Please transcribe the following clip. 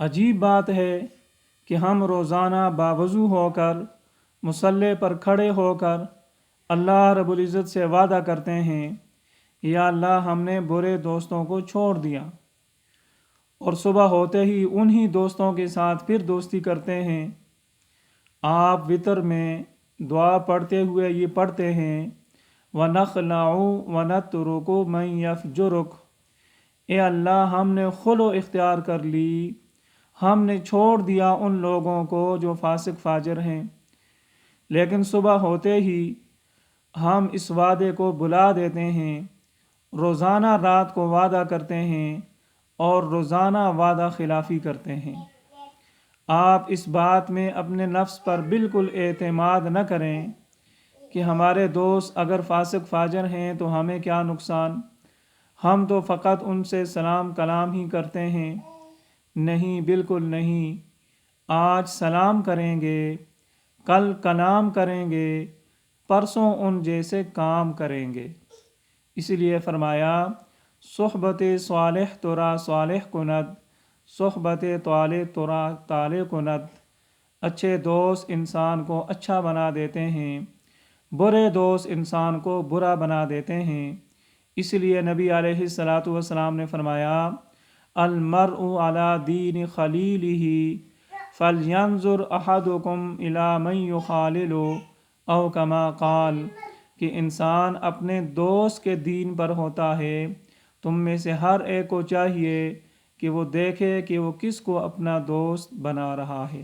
عجیب بات ہے کہ ہم روزانہ باوضو ہو کر مصلی پر کھڑے ہو کر اللہ رب العزت سے وعدہ کرتے ہیں، یا اللہ ہم نے برے دوستوں کو چھوڑ دیا، اور صبح ہوتے ہی انہی دوستوں کے ساتھ پھر دوستی کرتے ہیں۔ آپ وتر میں دعا پڑھتے ہوئے یہ پڑھتے ہیں، وَنَخْلَعُ وَنَتْرُكُ مَن يَفْجُرُكَ، اے اللہ ہم نے خلو اختیار کر لی، ہم نے چھوڑ دیا ان لوگوں کو جو فاسق فاجر ہیں، لیکن صبح ہوتے ہی ہم اس وعدے کو بلا دیتے ہیں، روزانہ رات کو وعدہ کرتے ہیں اور روزانہ وعدہ خلافی کرتے ہیں۔ آپ اس بات میں اپنے نفس پر بالکل اعتماد نہ کریں کہ ہمارے دوست اگر فاسق فاجر ہیں تو ہمیں کیا نقصان، ہم تو فقط ان سے سلام کلام ہی کرتے ہیں۔ نہیں، بالکل نہیں، آج سلام کریں گے، کل کلام کریں گے، پرسوں ان جیسے کام کریں گے۔ اس لیے فرمایا، صحبت صالح ترا صالح کند، صحبت طالح ترا طالح کند۔ اچھے دوست انسان کو اچھا بنا دیتے ہیں، برے دوست انسان کو برا بنا دیتے ہیں۔ اس لیے نبی علیہ السلام نے فرمایا، المرء علی دین خلیلہ فلینظر احدکم الی من یخالل، او کما قال، کہ انسان اپنے دوست کے دین پر ہوتا ہے، تم میں سے ہر ایک کو چاہیے کہ وہ دیکھے کہ وہ کس کو اپنا دوست بنا رہا ہے۔